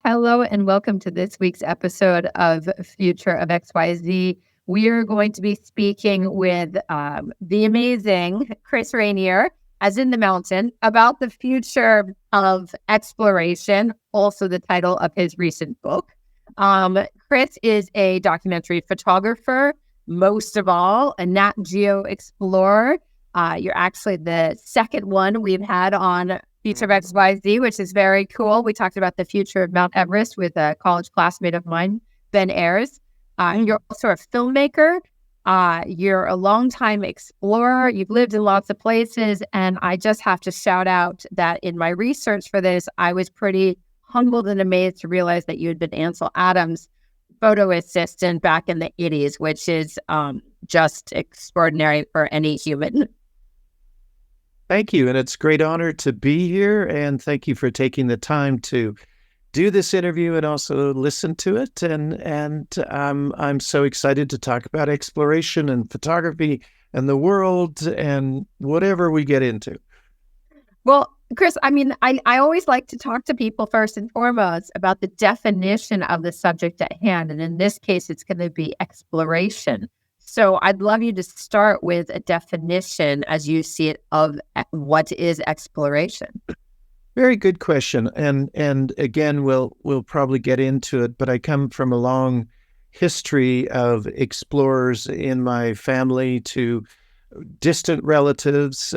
Hello and welcome to this week's episode of Future of XYZ. We are going to be speaking with the amazing Chris Rainier, as in the mountain, about the future of exploration, also the title of his recent book. Chris is a documentary photographer, most of all, a Nat Geo explorer. You're actually the second one we've had on Future of XYZ, which is very cool. We talked about the future of Mount Everest with a college classmate of mine, Ben Ayers. You're also a filmmaker. You're a longtime explorer. You've lived in lots of places. And I just have to shout out that in my research for this, I was pretty humbled and amazed to realize that you had been Ansel Adams' photo assistant back in the 80s, which is just extraordinary for any human. Thank you. And it's a great honor to be here. And thank you for taking the time to do this interview and also listen to it. And I'm so excited to talk about exploration and photography and the world and whatever we get into. Well, Chris, I always like to talk to people first and foremost about the definition of the subject at hand. And in this case, it's going to be exploration. So I'd love you to start with a definition as you see it of what is exploration. Very good question. And again, we'll probably get into it, but I come from a long history of explorers in my family, to distant relatives,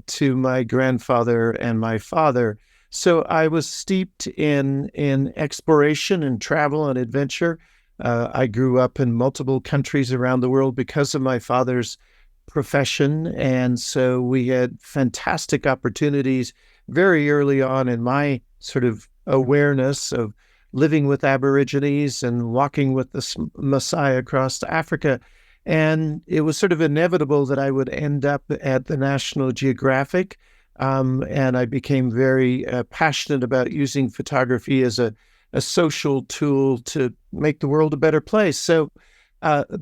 to my grandfather and my father. So I was steeped in exploration and travel and adventure. I grew up in multiple countries around the world because of my father's profession. And so we had fantastic opportunities very early on in my sort of awareness of living with Aborigines and walking with the Maasai across Africa. And it was sort of inevitable that I would end up at the National Geographic. And I became very passionate about using photography as a social tool to make the world a better place. So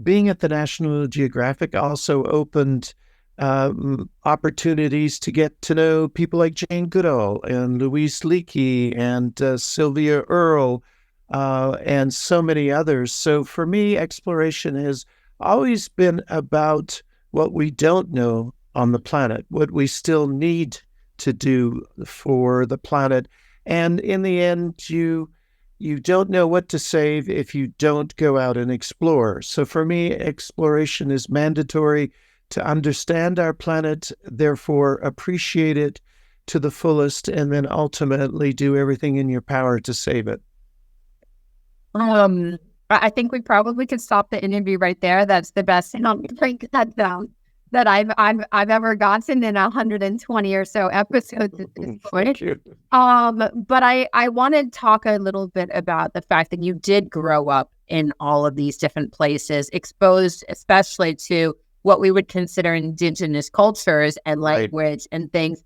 being at the National Geographic also opened opportunities to get to know people like Jane Goodall and Louise Leakey and Sylvia Earle and so many others. So for me, exploration has always been about what we don't know on the planet, what we still need to do for the planet. And in the end, you don't know what to save if you don't go out and explore. So for me, exploration is mandatory to understand our planet, therefore appreciate it to the fullest, and then ultimately do everything in your power to save it. I think we probably could stop the interview right there. That's the best break that down that I've ever gotten in 120 or so episodes at this point. But I want to talk a little bit about the fact that you did grow up in all of these different places, exposed especially to what we would consider indigenous cultures and language and things.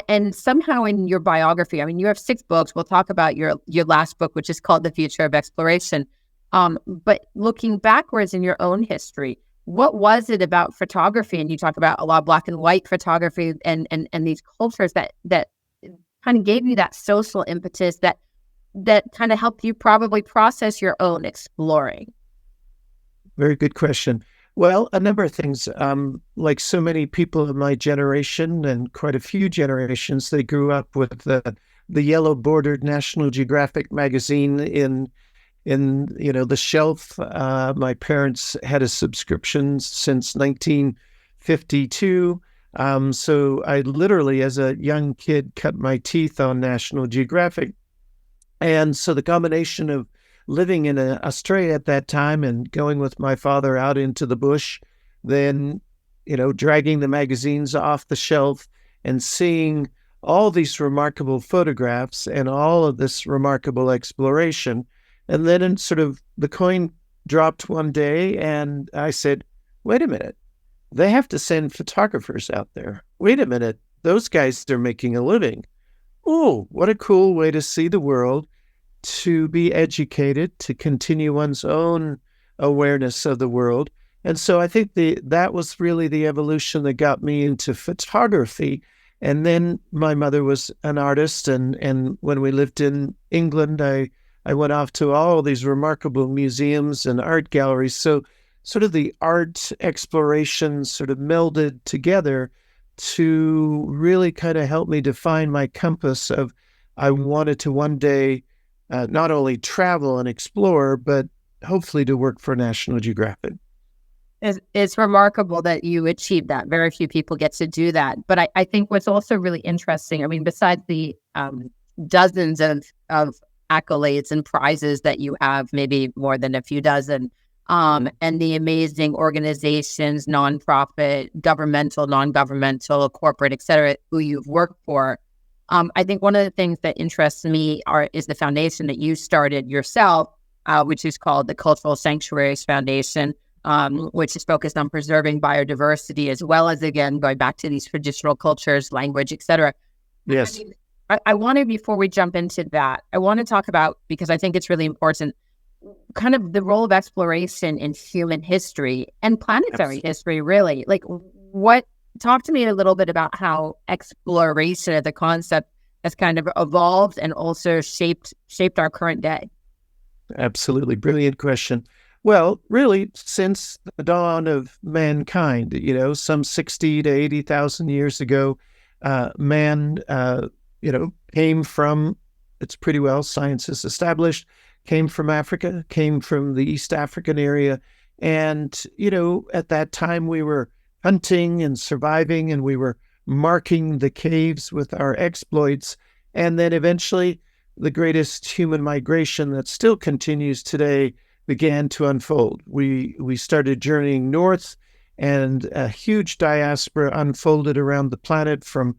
And somehow in your biography, you have 6 books. We'll talk about your last book, which is called The Future of Exploration. But looking backwards in your own history, what was it about photography? And you talk about a lot of black and white photography and these cultures that kind of gave you that social impetus that kind of helped you probably process your own exploring. Very good question. Well, a number of things. Like so many people of my generation and quite a few generations, they grew up with the yellow bordered National Geographic magazine in the shelf. My parents had a subscription since 1952. So I literally, as a young kid, cut my teeth on National Geographic. And so the combination of living in Australia at that time and going with my father out into the bush, then, dragging the magazines off the shelf and seeing all these remarkable photographs and all of this remarkable exploration. And then sort of the coin dropped one day and I said, wait a minute, they have to send photographers out there. Wait a minute, those guys are making a living. Oh, what a cool way to see the world, to be educated, to continue one's own awareness of the world. And so I think that was really the evolution that got me into photography. And then my mother was an artist. And when we lived in England, I I went off to all these remarkable museums and art galleries. So sort of the art exploration sort of melded together to really kind of help me define my compass of I wanted to one day not only travel and explore, but hopefully to work for National Geographic. It's remarkable that you achieved that. Very few people get to do that. But I think what's also really interesting, I mean, besides the dozens of accolades and prizes that you have, maybe more than a few dozen, and the amazing organizations, nonprofit, governmental, non-governmental, corporate, et cetera, who you've worked for. I think one of the things that interests me is the foundation that you started yourself, which is called the Cultural Sanctuaries Foundation, which is focused on preserving biodiversity, as well as, again, going back to these traditional cultures, language, et cetera. Yes. I want to, before we jump into that, I want to talk about, because I think it's really important, kind of the role of exploration in human history and planetary history, really. Like, talk to me a little bit about how exploration as a concept has kind of evolved and also shaped our current day. Absolutely. Brilliant question. Well, really, since the dawn of mankind, some 60 to 80,000 years ago, man, came from, it's pretty well, science is established, came from Africa, came from the East African area. And, at that time we were hunting and surviving, and we were marking the caves with our exploits. And then eventually the greatest human migration that still continues today began to unfold. We started journeying north, and a huge diaspora unfolded around the planet, from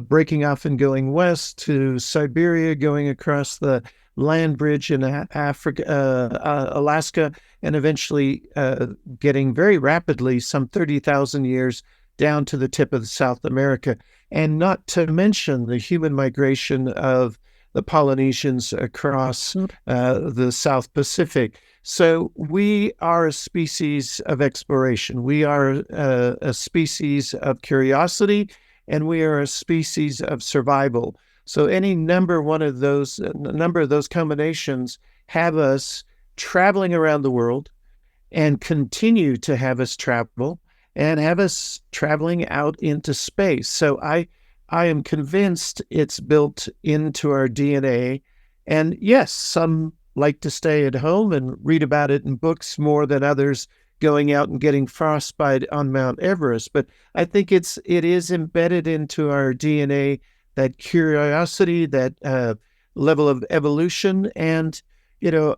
breaking off and going west to Siberia, going across the land bridge in Africa, Alaska, and eventually getting very rapidly, some 30,000 years, down to the tip of South America. And not to mention the human migration of the Polynesians across the South Pacific. So we are a species of exploration. We are a species of curiosity, and we are a species of survival. So any number of those combinations have us traveling around the world, and continue to have us travel, and have us traveling out into space. So I am convinced it's built into our DNA. And yes, some like to stay at home and read about it in books more than others going out and getting frostbite on Mount Everest. But I think it is embedded into our DNA, that curiosity, that level of evolution. And,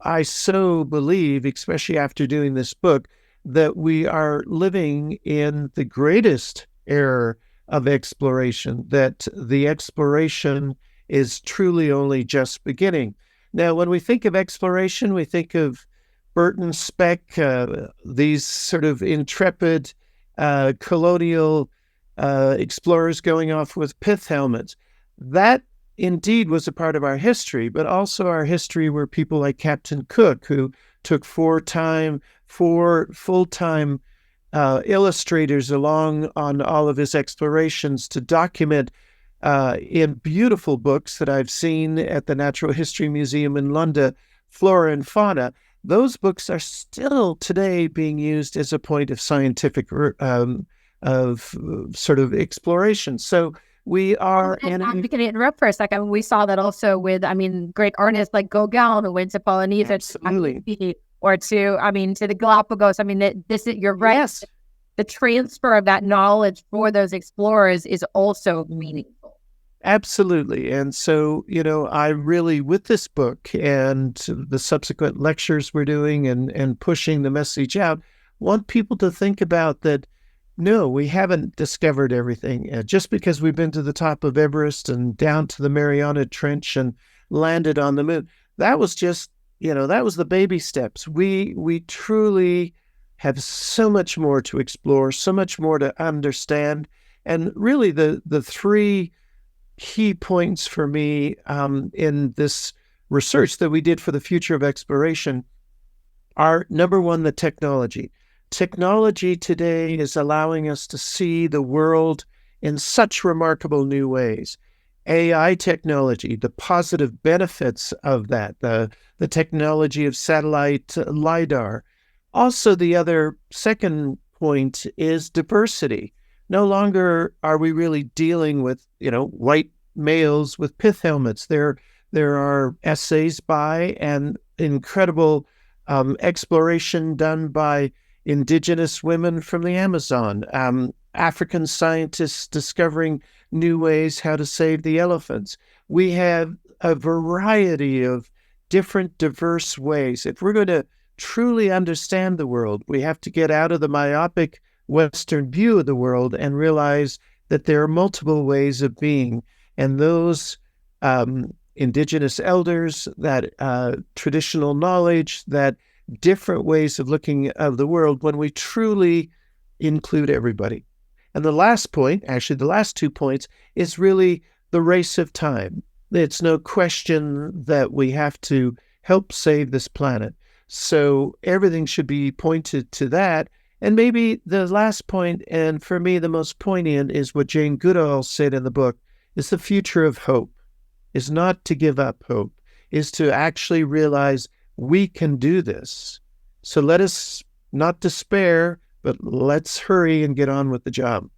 I so believe, especially after doing this book, that we are living in the greatest era of exploration, that the exploration is truly only just beginning. Now, when we think of exploration, we think of Burton Speck, these sort of intrepid colonial explorers going off with pith helmets. That indeed was a part of our history, but also our history were people like Captain Cook, who took four full-time illustrators along on all of his explorations to document in beautiful books that I've seen at the Natural History Museum in London, flora and fauna. Those books are still today being used as a point of scientific of sort of exploration. So we are. I'm going to interrupt for a second. We saw that also with, great artists like Gauguin, who went to Polynesia, absolutely, or to the Galapagos. You're right. Yes. The transfer of that knowledge for those explorers is also meaningful. Absolutely. And so, I really, with this book and the subsequent lectures we're doing and pushing the message out, want people to think about that. No, we haven't discovered everything. Just because we've been to the top of Everest and down to the Mariana Trench and landed on the moon, that was just, that was the baby steps. We truly have so much more to explore, so much more to understand. And really the three key points for me in this research that we did for the future of exploration are, number one, the technology. Technology today is allowing us to see the world in such remarkable new ways. AI technology, the positive benefits of that, the technology of satellite LiDAR. Also, the other second point is diversity. No longer are we really dealing with, white males with pith helmets. There are essays by and incredible exploration done by indigenous women from the Amazon, African scientists discovering new ways how to save the elephants. We have a variety of different, diverse ways. If we're going to truly understand the world, we have to get out of the myopic Western view of the world and realize that there are multiple ways of being. And those indigenous elders, that traditional knowledge, that different ways of looking at the world, when we truly include everybody. And the last point, actually the last 2 points, is really the race of time. It's no question that we have to help save this planet. So everything should be pointed to that. And maybe the last point, and for me the most poignant, is what Jane Goodall said in the book, is the future of hope, is not to give up hope, is to actually realize we can do this. So let us not despair, but let's hurry and get on with the job.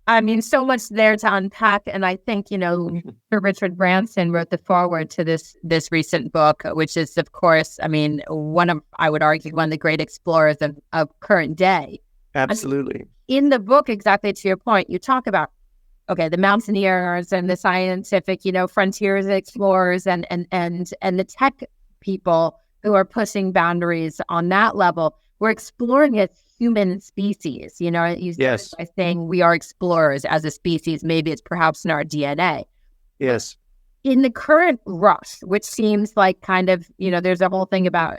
I mean, so much there to unpack. And I think, Sir Richard Branson wrote the foreword to this recent book, which is, of course, I mean, I would argue, one of the great explorers of current day. Absolutely. In the book, exactly to your point, you talk about, the mountaineers and the scientific, frontiers explorers and the tech people who are pushing boundaries on that level. We're exploring as human species. You Yes. by saying we are explorers as a species. Maybe it's perhaps in our DNA. Yes. In the current rush, which seems like kind of, there's a whole thing about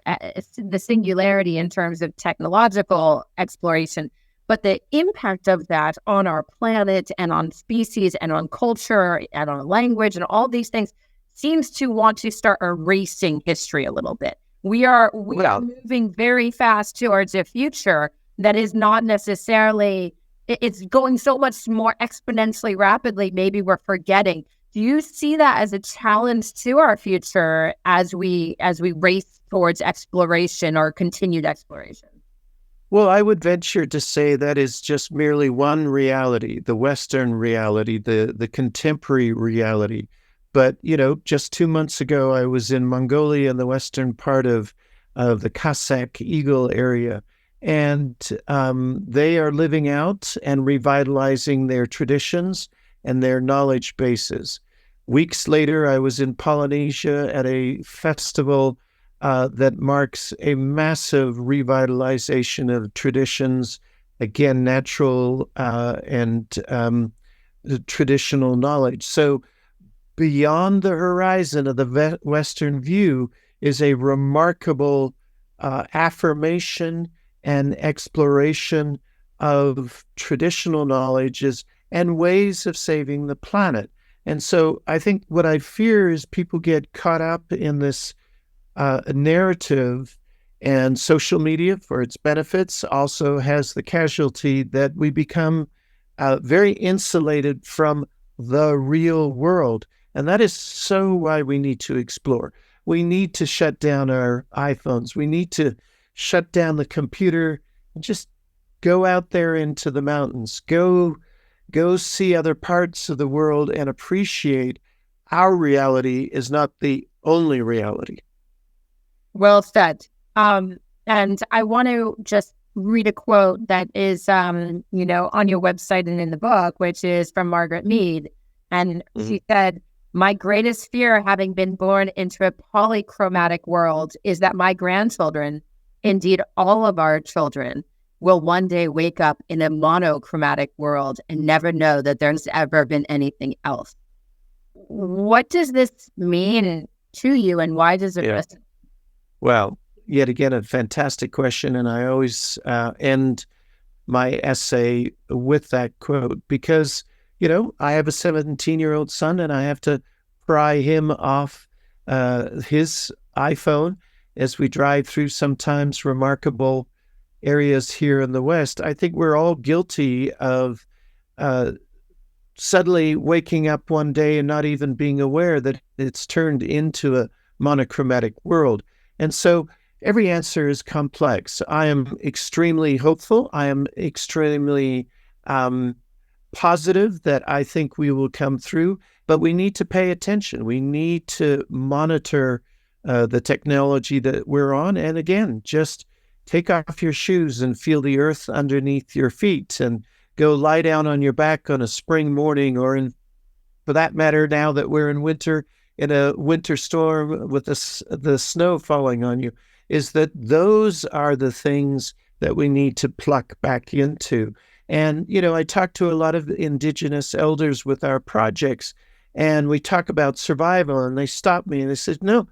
the singularity in terms of technological exploration, but the impact of that on our planet and on species and on culture and on language and all these things seems to want to start erasing history a little bit. We are moving very fast towards a future that is not necessarily, it's going so much more exponentially rapidly. Maybe we're forgetting. Do you see that as a challenge to our future as we race towards exploration or continued exploration? Well, I would venture to say that is just merely one reality, the Western reality, the contemporary reality. But, just 2 months ago, I was in Mongolia in the western part of the Cossack Eagle area. And they are living out and revitalizing their traditions and their knowledge bases. Weeks later, I was in Polynesia at a festival that marks a massive revitalization of traditions, again, natural and traditional knowledge. So beyond the horizon of the Western view is a remarkable affirmation and exploration of traditional knowledges and ways of saving the planet. And so I think what I fear is people get caught up in this narrative, and social media, for its benefits, also has the casualty that we become very insulated from the real world. And that is so why we need to explore. We need to shut down our iPhones. We need to shut down the computer and just go out there into the mountains. Go see other parts of the world and appreciate our reality is not the only reality. Well said. And I want to just read a quote that is, on your website and in the book, which is from Margaret Mead. And she said, "My greatest fear, having been born into a polychromatic world, is that my grandchildren, indeed all of our children, will one day wake up in a monochromatic world and never know that there's ever been anything else." What does this mean to you, and why does it resonate? Well, yet again, a fantastic question. And I always end my essay with that quote because, I have a 17-year-old son and I have to pry him off his iPhone as we drive through sometimes remarkable areas here in the West. I think we're all guilty of suddenly waking up one day and not even being aware that it's turned into a monochromatic world. And so every answer is complex. I am extremely hopeful. I am extremely positive that I think we will come through, but we need to pay attention. We need to monitor the technology that we're on. And again, just take off your shoes and feel the earth underneath your feet, and go lie down on your back on a spring morning, or for that matter, now that we're in winter, in a winter storm with the snow falling on you, is that those are the things that we need to pluck back into. And, I talk to a lot of Indigenous elders with our projects, and we talk about survival, and they stop me and they said, no,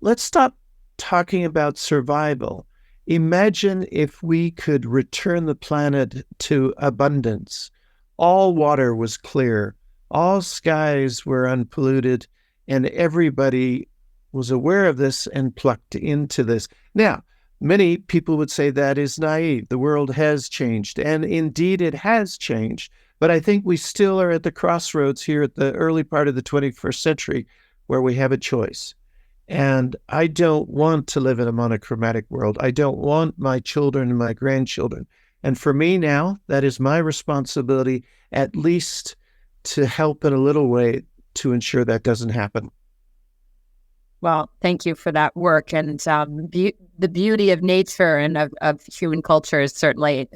let's stop talking about survival. Imagine if we could return the planet to abundance. All water was clear, all skies were unpolluted, and everybody was aware of this and plucked into this. Now, many people would say that is naive. The world has changed, and indeed it has changed. But I think we still are at the crossroads here at the early part of the 21st century where we have a choice. And I don't want to live in a monochromatic world. I don't want my children and my grandchildren. And for me now, that is my responsibility, at least to help in a little way to ensure that doesn't happen. Well, thank you for that work. And the beauty of nature and of human culture is certainly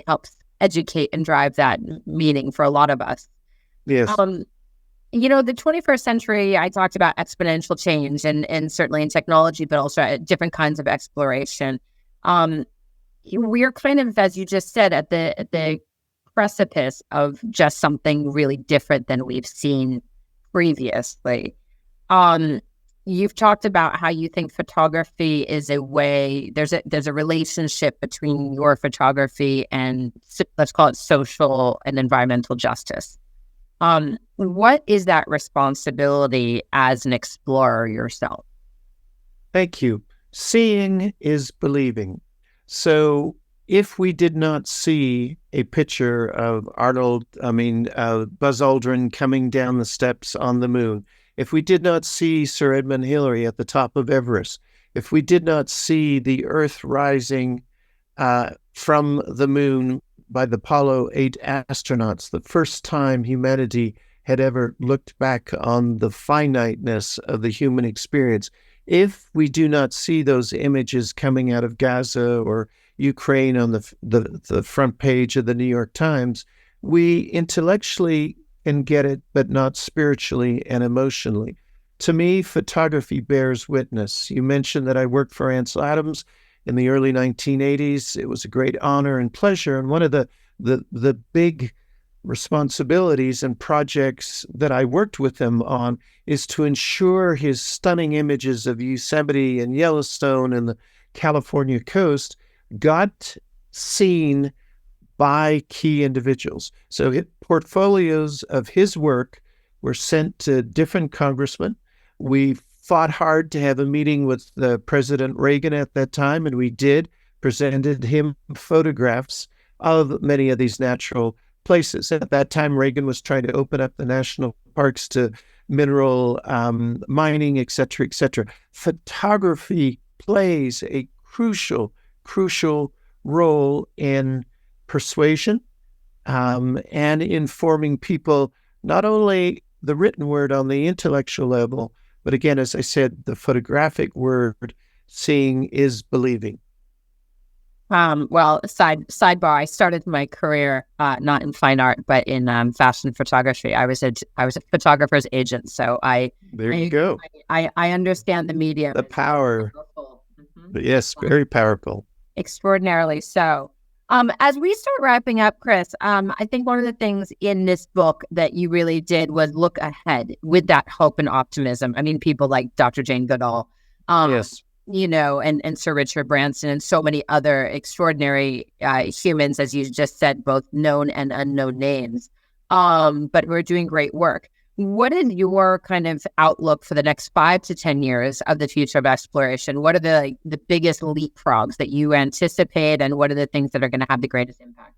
helps educate and drive that meaning for a lot of us. Yes. The 21st century, I talked about exponential change and certainly in technology, but also different kinds of exploration. We're kind of, as you just said, at the precipice of just something really different than we've seen previously. You've talked about how you think photography is a way, there's a relationship between your photography and, let's call it, social and environmental justice. What is that responsibility as an explorer yourself? Thank you. Seeing is believing. So if we did not see a picture of Buzz Aldrin coming down the steps on the moon, if we did not see Sir Edmund Hillary at the top of Everest, if we did not see the Earth rising from the moon by the Apollo 8 astronauts, the first time humanity had ever looked back on the finiteness of the human experience, if we do not see those images coming out of Gaza or Ukraine on the front page of the New York Times, we intellectually can get it, but not spiritually and emotionally. To me, photography bears witness. You mentioned that I worked for Ansel Adams in the early 1980s. It was a great honor and pleasure. And one of the big responsibilities and projects that I worked with him on is to ensure his stunning images of Yosemite and Yellowstone and the California coast got seen by key individuals. So portfolios of his work were sent to different congressmen. We fought hard to have a meeting with President Reagan at that time, and we presented him photographs of many of these natural places. At that time, Reagan was trying to open up the national parks to mineral mining, et cetera, et cetera. Photography plays a crucial role in persuasion and informing people, not only the written word on the intellectual level, but again, as I said, the photographic word, seeing is believing. Well, sidebar, I started my career not in fine art, but in fashion photography. I was a photographer's agent, so there you go. I understand the medium. The power. Yes, very powerful. Extraordinarily so. As we start wrapping up, Chris, I think one of the things in this book that you really did was look ahead with that hope and optimism. I mean, people like Dr. Jane Goodall, yes, and Sir Richard Branson and so many other extraordinary humans, as you just said, both known and unknown names, but we're doing great work. What is your kind of outlook for the next 5 to 10 years of the future of exploration? What are the biggest leapfrogs that you anticipate, and what are the things that are going to have the greatest impact?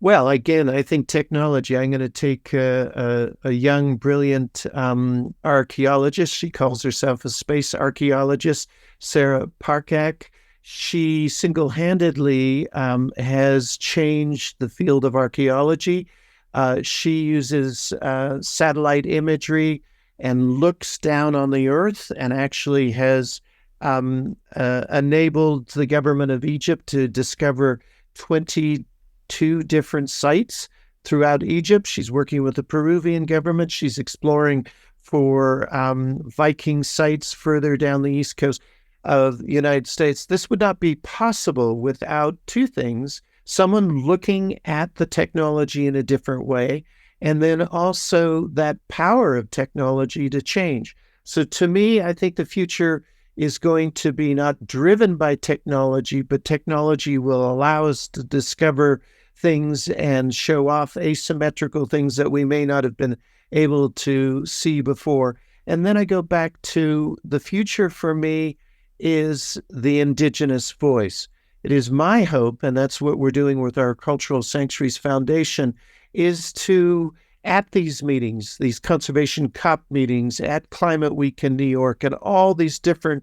Well, again, I think technology. I'm going to take a young, brilliant archaeologist. She calls herself a space archaeologist, Sarah Parkak. She single-handedly has changed the field of archaeology. She uses satellite imagery and looks down on the earth and actually has enabled the government of Egypt to discover 22 different sites throughout Egypt. She's working with the Peruvian government. She's exploring for Viking sites further down the east coast of the United States. This would not be possible without two things: someone looking at the technology in a different way, and then also that power of technology to change. So to me, I think the future is going to be not driven by technology, but technology will allow us to discover things and show off asymmetrical things that we may not have been able to see before. And then I go back to the future for me is the indigenous voice. It is my hope, and that's what we're doing with our Cultural Sanctuaries Foundation, is to, at these meetings, these conservation COP meetings, at Climate Week in New York, and all these different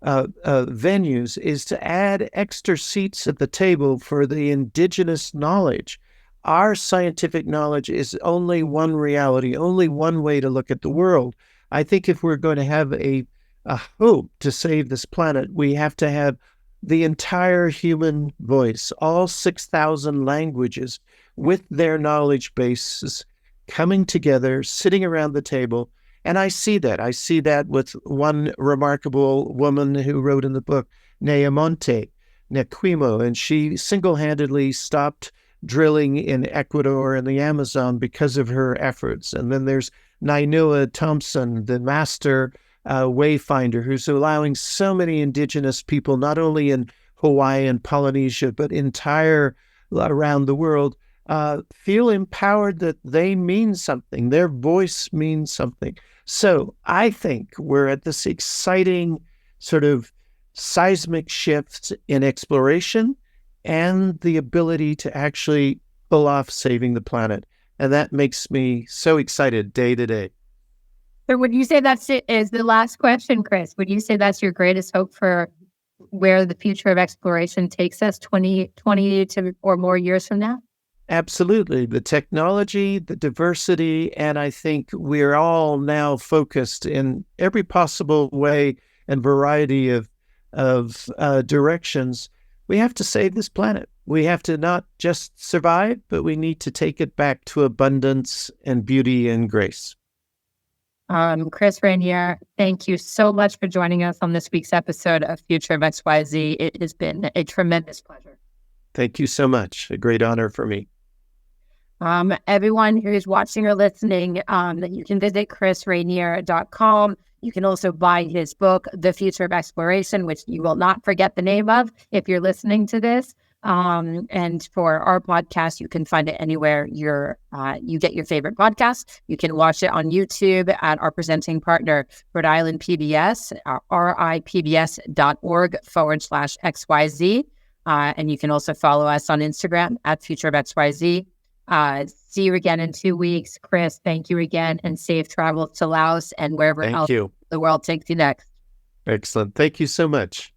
venues, is to add extra seats at the table for the indigenous knowledge. Our scientific knowledge is only one reality, only one way to look at the world. I think if we're going to have a hope to save this planet, we have to have the entire human voice, all 6,000 languages with their knowledge bases coming together, sitting around the table. And I see that. I see that with one remarkable woman who wrote in the book, Neamonte Nequimo, and she single-handedly stopped drilling in Ecuador and the Amazon because of her efforts. And then there's Nainoa Thompson, the master wayfinder, who's allowing so many indigenous people, not only in Hawaii and Polynesia, but entire around the world, feel empowered that they mean something. Their voice means something. So I think we're at this exciting sort of seismic shift in exploration and the ability to actually pull off saving the planet. And that makes me so excited day to day. So would you say that's it is the last question, Chris? Would you say that's your greatest hope for where the future of exploration takes us 20 to or more years from now? Absolutely. The technology, the diversity, and I think we're all now focused in every possible way and variety of directions. We have to save this planet. We have to not just survive, but we need to take it back to abundance and beauty and grace. Chris Rainier, thank you so much for joining us on this week's episode of Future of XYZ. It has been a tremendous pleasure. Thank you so much. A great honor for me. Everyone who is watching or listening, you can visit chrisrainier.com. You can also buy his book, The Future of Exploration, which you will not forget the name of if you're listening to this. And for our podcast, you can find it anywhere you get your favorite podcast. You can watch it on YouTube at our presenting partner, Rhode Island PBS, ripbs.org/XYZ. And you can also follow us on Instagram at Future of XYZ. See you again in 2 weeks. Chris, thank you again, and safe travels to Laos and wherever else the world takes you next. Excellent. Thank you so much.